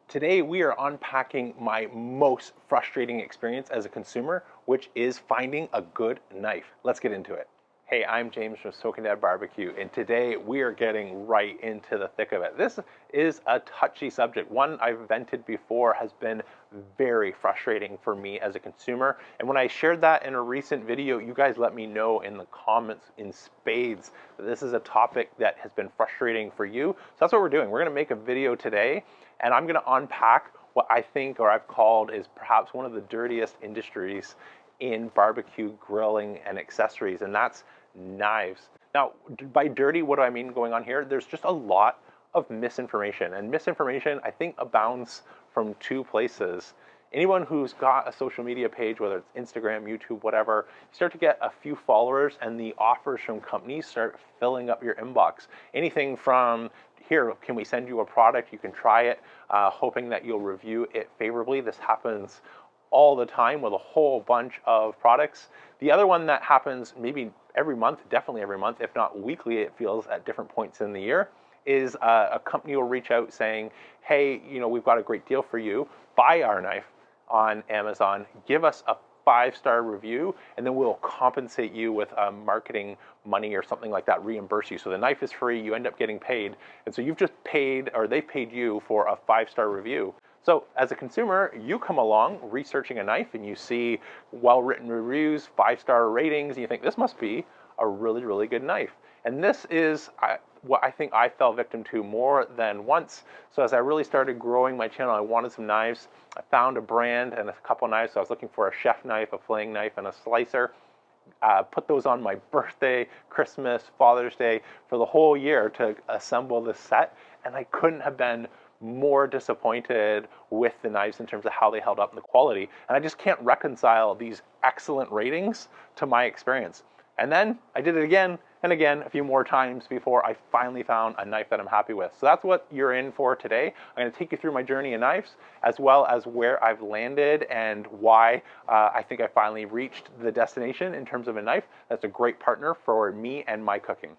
Today we are unpacking my most frustrating experience as a consumer, which is finding a good knife. Let's get into it. Hey, I'm James from Smoking Dad Barbecue, and today we are getting right into the thick of it. This is a touchy subject. One I've vented before, has been very frustrating for me as a consumer. And when I shared that in a recent video, you guys let me know in the comments in spades that this is a topic that has been frustrating for you. So that's what we're doing. We're gonna make a video today, and I'm gonna unpack what I think, or I've called, is perhaps one of the dirtiest industries in barbecue grilling and accessories, and that's knives. Now, by dirty, what do I mean going on here? There's just a lot of misinformation, and misinformation, I think, abounds from two places. Anyone who's got a social media page, whether it's Instagram, YouTube, whatever, you start to get a few followers and the offers from companies start filling up your inbox. Anything from, here, can we send you a product, you can try it, hoping that you'll review it favorably. This happens all the time with a whole bunch of products. The other one that happens maybe every month, definitely every month, if not weekly, it feels, at different points in the year, is a company will reach out saying, hey, we've got a great deal for you. Buy our knife on Amazon, give us a 5-star review, and then we'll compensate you with marketing money or something like that, reimburse you. So the knife is free, you end up getting paid. And so you've just paid, or they paid you for a 5-star review. So as a consumer, you come along researching a knife and you see well-written reviews, 5-star ratings, and you think this must be a really, really good knife. And this is what I think I fell victim to more than once. So as I really started growing my channel, I wanted some knives. I found a brand and a couple knives. So I was looking for a chef knife, a filleting knife, and a slicer. Put those on my birthday, Christmas, Father's Day, for the whole year to assemble this set. And I couldn't have been more disappointed with the knives in terms of how they held up and the quality. And I just can't reconcile these excellent ratings to my experience. And then I did it again and again, a few more times before I finally found a knife that I'm happy with. So that's what you're in for today. I'm going to take you through my journey in knives, as well as where I've landed and why I think I finally reached the destination in terms of a knife that's a great partner for me and my cooking.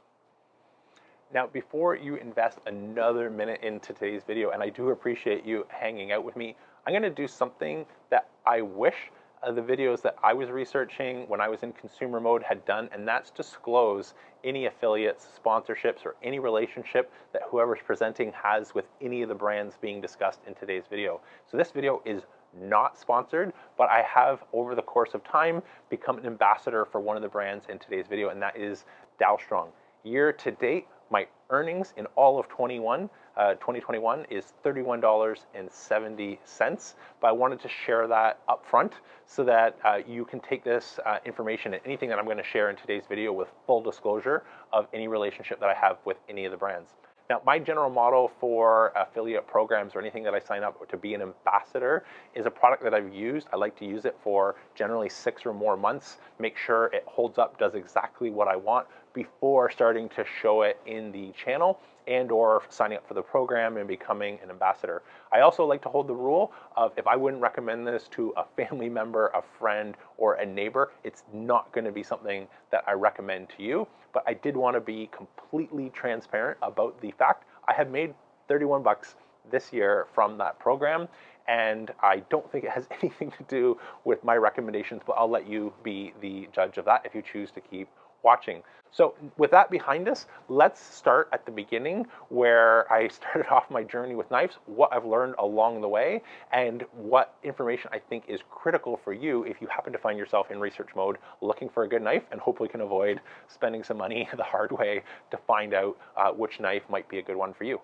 Now, before you invest another minute into today's video, and I do appreciate you hanging out with me, I'm going to do something that I wish the videos that I was researching when I was in consumer mode had done, and that's disclose any affiliates, sponsorships, or any relationship that whoever's presenting has with any of the brands being discussed in today's video. So this video is not sponsored, but I have, over the course of time, become an ambassador for one of the brands in today's video, and that is Dalstrong. Year to date, my earnings in all of 2021 is $31.70, but I wanted to share that up front so that you can take this information and anything that I'm going to share in today's video with full disclosure of any relationship that I have with any of the brands. Now, my general model for affiliate programs or anything that I sign up to be an ambassador is a product that I've used. I like to use it for generally 6 or more months, make sure it holds up, does exactly what I want before starting to show it in the channel and or signing up for the program and becoming an ambassador. I also like to hold the rule of, if I wouldn't recommend this to a family member, a friend, or a neighbor, it's not going to be something that I recommend to you. But I did want to be completely transparent about the fact I have made 31 bucks this year from that program, and I don't think it has anything to do with my recommendations, but I'll let you be the judge of that if you choose to keep watching. So with that behind us, let's start at the beginning, where I started off my journey with knives, what I've learned along the way, and what information I think is critical for you if you happen to find yourself in research mode looking for a good knife, and hopefully can avoid spending some money the hard way to find out which knife might be a good one for you.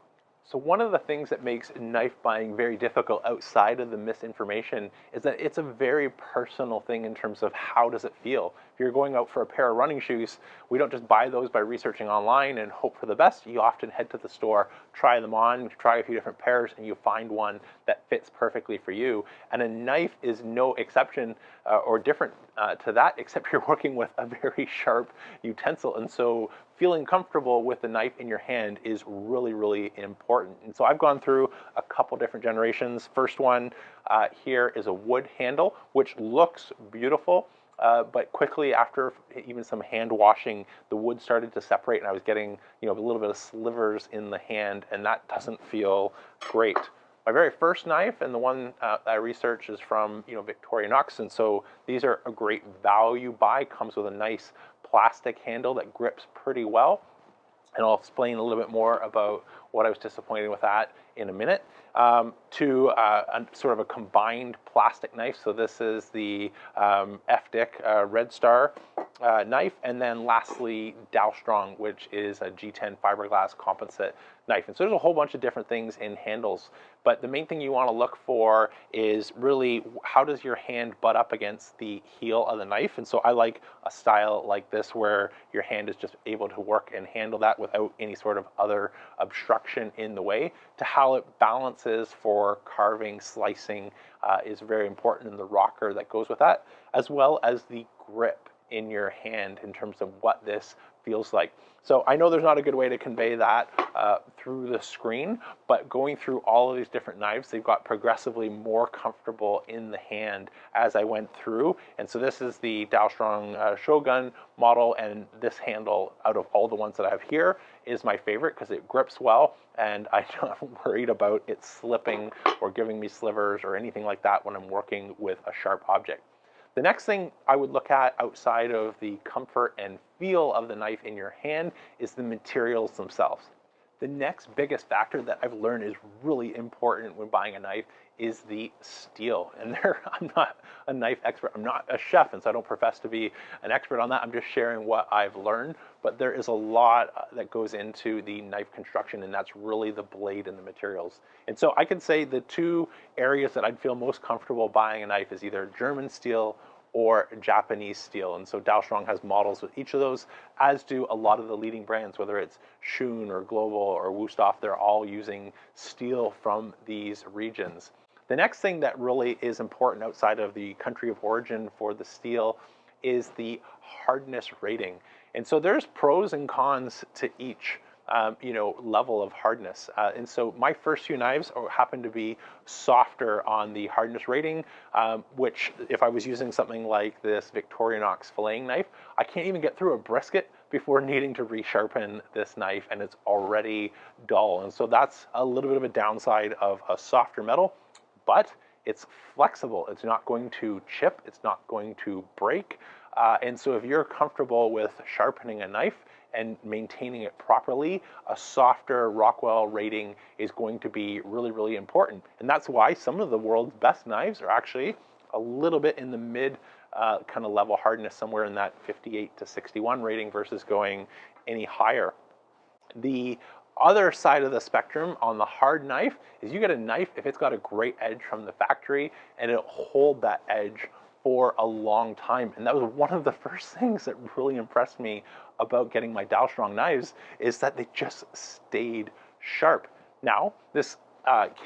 So one of the things that makes knife buying very difficult outside of the misinformation is that it's a very personal thing in terms of how does it feel. If you're going out for a pair of running shoes, we don't just buy those by researching online and hope for the best. You often head to the store, try them on, try a few different pairs, and you find one that fits perfectly for you. And a knife is no exception or different to that, except you're working with a very sharp utensil. And so feeling comfortable with the knife in your hand is really, really important. And so I've gone through a couple different generations. First one here is a wood handle, which looks beautiful. But quickly, after even some hand washing, the wood started to separate, and I was getting, a little bit of slivers in the hand, and that doesn't feel great. My very first knife, and the one I researched, is from Victorinox, and so these are a great value buy. Comes with a nice plastic handle that grips pretty well, and I'll explain a little bit more about what I was disappointed with that in a minute. To sort of a combined plastic knife. So this is the FDIC Red Star knife, and then lastly Dalstrong, which is a G10 fiberglass composite knife. And so there's a whole bunch of different things in handles, but the main thing you want to look for is really how does your hand butt up against the heel of the knife. And so I like a style like this where your hand is just able to work and handle that without any sort of other obstruction in the way. To how it balances for carving, slicing is very important, in the rocker that goes with that, as well as the grip in your hand in terms of what this feels like. So I know there's not a good way to convey that through the screen, but going through all of these different knives, they've got progressively more comfortable in the hand as I went through. And so this is the Dalstrong Shogun model, and this handle, out of all the ones that I have here, is my favorite because it grips well, and I'm not worried about it slipping or giving me slivers or anything like that when I'm working with a sharp object. The next thing I would look at outside of the comfort and feel of the knife in your hand is the materials themselves. The next biggest factor that I've learned is really important when buying a knife is the steel. And I'm not a knife expert, I'm not a chef, and so I don't profess to be an expert on that. I'm just sharing what I've learned, but there is a lot that goes into the knife construction, and that's really the blade and the materials. And so I could say the two areas that I'd feel most comfortable buying a knife is either German steel or Japanese steel. And so Dalstrong has models with each of those, as do a lot of the leading brands, whether it's Schön or Global or Wusthof. They're all using steel from these regions. The next thing that really is important outside of the country of origin for the steel is the hardness rating. And so there's pros and cons to each level of hardness. And so my first few knives happen to be softer on the hardness rating, which if I was using something like this Victorinox filleting knife, I can't even get through a brisket before needing to resharpen this knife, and it's already dull. And so that's a little bit of a downside of a softer metal, but it's flexible. It's not going to chip. It's not going to break. And so if you're comfortable with sharpening a knife and maintaining it properly, a softer Rockwell rating is going to be really, really important. And that's why some of the world's best knives are actually a little bit in the mid kind of level hardness, somewhere in that 58 to 61 rating versus going any higher. The other side of the spectrum on the hard knife is you get a knife, if it's got a great edge from the factory, and it'll hold that edge for a long time. And that was one of the first things that really impressed me about getting my Dalstrong knives, is that they just stayed sharp. Now, this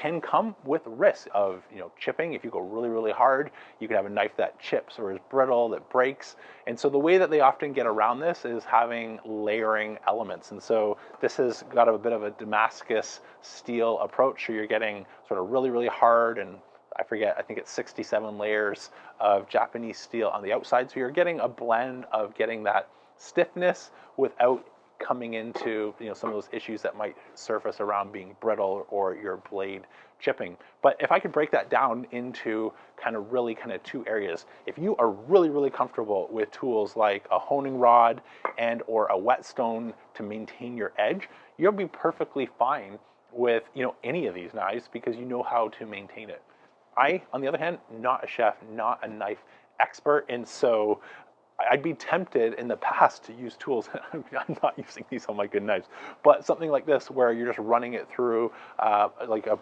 can come with risk of chipping. If you go really, really hard, you can have a knife that chips or is brittle, that breaks. And so the way that they often get around this is having layering elements. And so this has got a bit of a Damascus steel approach. So you're getting sort of really, really hard, and I think it's 67 layers of Japanese steel on the outside. So you're getting a blend of getting that stiffness without coming into some of those issues that might surface around being brittle or your blade chipping. But if I could break that down into kind of two areas, if you are really, really comfortable with tools like a honing rod and or a whetstone to maintain your edge, you'll be perfectly fine with any of these knives because you know how to maintain it. I, on the other hand, not a chef, not a knife expert, and so I'd be tempted in the past to use tools. I'm not using these on my good knives, but something like this where you're just running it through like a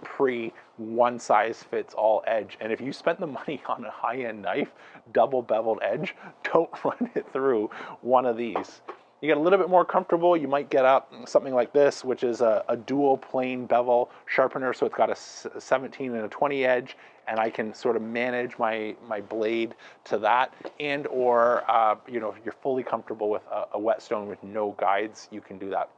one size fits all edge. And if you spent the money on a high-end knife, double beveled edge, don't run it through one of these. You get a little bit more comfortable, you might get up something like this, which is a dual plane bevel sharpener. So it's got a 17 and a 20 edge, and I can sort of manage my blade to that. And or, if you're fully comfortable with a whetstone with no guides, you can do that.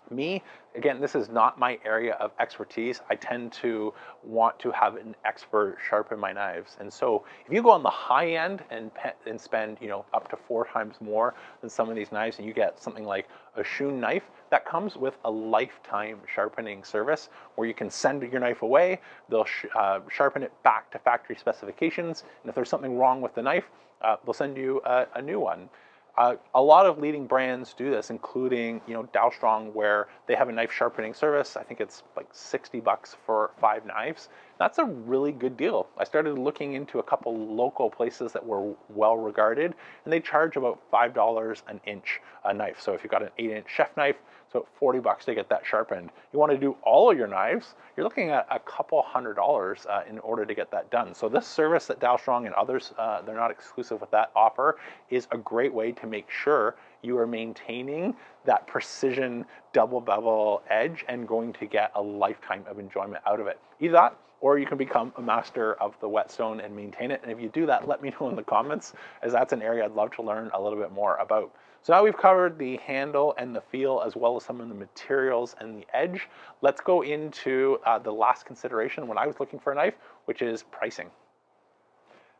Me, again, this is not my area of expertise. I tend to want to have an expert sharpen my knives. And so if you go on the high end and spend, up to 4 times more than some of these knives, and you get something like a Shun knife that comes with a lifetime sharpening service where you can send your knife away, they'll sharpen it back to factory specifications, and if there's something wrong with the knife, they'll send you a new one. A lot of leading brands do this, including Dowstrong, where they have a knife sharpening service. I think it's like $60 for 5 knives. That's a really good deal. I started looking into a couple local places that were well regarded, and they charge about $5 an inch a knife. So if you've got an 8-inch chef knife, so $40 to get that sharpened. You want to do all of your knives, you're looking at a couple $100 in order to get that done. So this service that Dowstrong and others, they're not exclusive with that offer, is a great way to make sure you are maintaining that precision double bevel edge and going to get a lifetime of enjoyment out of it. Either that, or you can become a master of the whetstone and maintain it. And if you do that, let me know in the comments, as that's an area I'd love to learn a little bit more about. So now we've covered the handle and the feel, as well as some of the materials and the edge. Let's go into the last consideration when I was looking for a knife, which is pricing.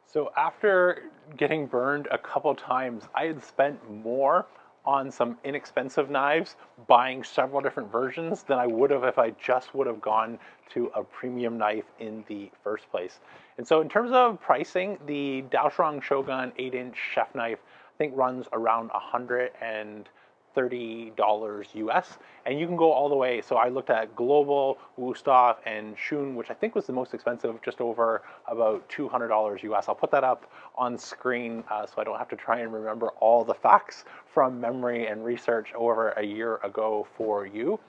So after getting burned a couple times, I had spent more on some inexpensive knives, buying several different versions, than I would have if I just would have gone to a premium knife in the first place. And so in terms of pricing, the Dowstrong Shogun 8-inch chef knife, I think runs around $130 US, and you can go all the way. So I looked at Global, Wusthof, and Shun, which I think was the most expensive, just over about $200 US. I'll put that up on screen so I don't have to try and remember all the facts from memory and research over a year ago for you.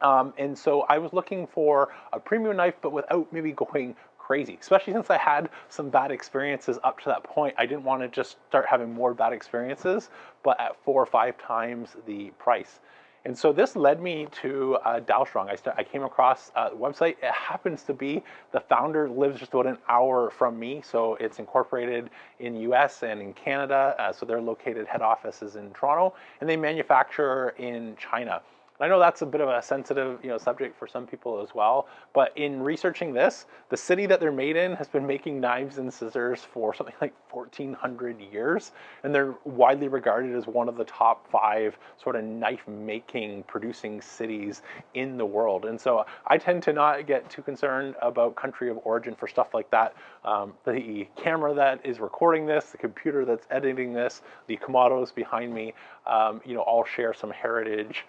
And so I was looking for a premium knife, but without maybe going crazy, especially since I had some bad experiences up to that point. I didn't want to just start having more bad experiences, but at 4 or 5 times the price. And so this led me to Dowstrong. I came across the website. It happens to be the founder lives just about an hour from me, so it's incorporated in US and in Canada. So their located head office is in Toronto, and they manufacture in China. I know that's a bit of a sensitive, subject for some people as well, but in researching this, the city that they're made in has been making knives and scissors for something like 1,400 years, and they're widely regarded as one of the top 5 sort of knife-making, producing cities in the world. And so I tend to not get too concerned about country of origin for stuff like that. The camera that is recording this, the computer that's editing this, the Kamados behind me, all share some heritage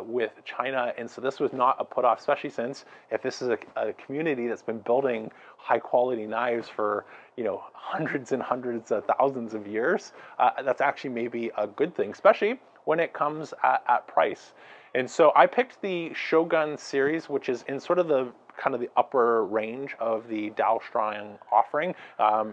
with China, and so this was not a put off, especially since if this is a community that's been building high quality knives for hundreds and hundreds of thousands of years, that's actually maybe a good thing, especially when it comes at price. And so I picked the Shogun series, which is in sort of the kind of the upper range of the Dowstrong offering.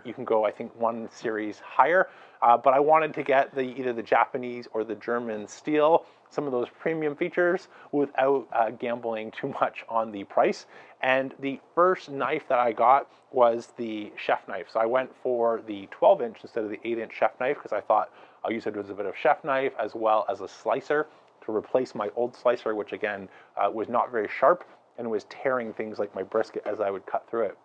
You can go, I think, 1 series higher, but I wanted to get either the Japanese or the German steel, some of those premium features, without gambling too much on the price. And the first knife that I got was the chef knife. So I went for the 12-inch instead of the 8-inch chef knife, because I thought I'll use it as a bit of chef knife as well as a slicer to replace my old slicer, which again was not very sharp and was tearing things like my brisket as I would cut through it.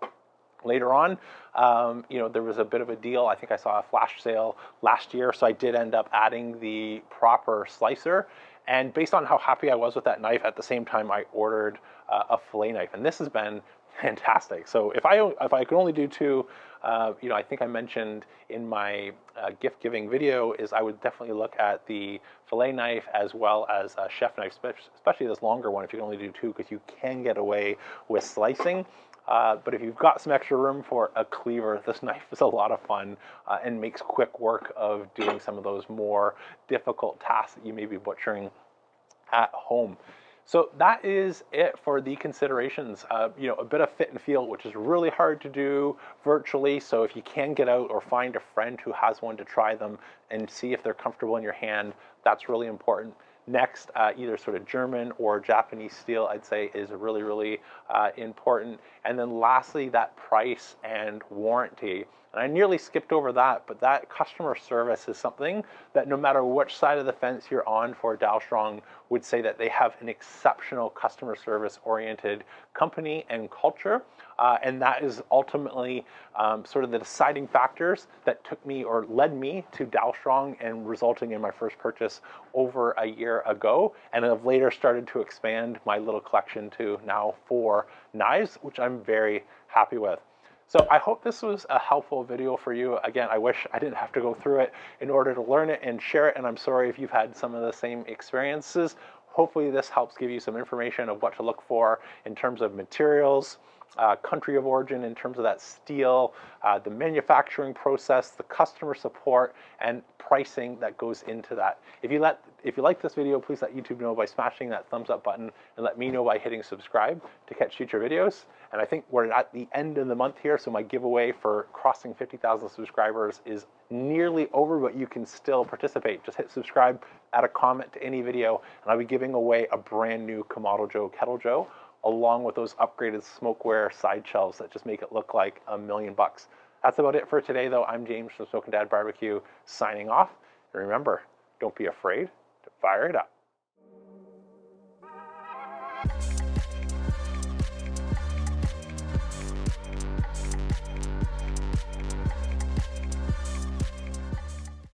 Later on, there was a bit of a deal. I think I saw a flash sale last year, so I did end up adding the proper slicer. And based on how happy I was with that knife, at the same time I ordered a fillet knife, and this has been fantastic. So if I could only do 2, I think I mentioned in my gift giving video, is I would definitely look at the fillet knife as well as a chef knife, especially this longer one if you can only do 2, because you can get away with slicing. But if you've got some extra room for a cleaver, this knife is a lot of fun and makes quick work of doing some of those more difficult tasks that you may be butchering at home. So that is it for the considerations. A bit of fit and feel, which is really hard to do virtually. So if you can get out or find a friend who has one to try them and see if they're comfortable in your hand, that's really important. Next, either sort of German or Japanese steel, I'd say, is really, really important. And then lastly, that price and warranty. And I nearly skipped over that, but that customer service is something that no matter which side of the fence you're on for Dalstrong would say that they have an exceptional customer service oriented company and culture. And that is ultimately sort of the deciding factors that took me or led me to Dalstrong and resulting in my first purchase over a year ago. And I've later started to expand my little collection to now 4 knives, which I'm very happy with. So I hope this was a helpful video for you. Again, I wish I didn't have to go through it in order to learn it and share it. And I'm sorry if you've had some of the same experiences. Hopefully this helps give you some information of what to look for in terms of materials, country of origin in terms of that steel, the manufacturing process, the customer support, and pricing that goes into that. If you like this video, please let YouTube know by smashing that thumbs up button, and let me know by hitting subscribe to catch future videos. And I think we're at the end of the month here, so my giveaway for crossing 50,000 subscribers is nearly over, but you can still participate. Just hit subscribe, add a comment to any video, and I'll be giving away a brand new Kamado Joe Kettle Joe, along with those upgraded smokeware side shelves that just make it look like $1,000,000. That's about it for today, though. I'm James from Smokin' Dad Barbecue, signing off. And remember, don't be afraid to fire it up.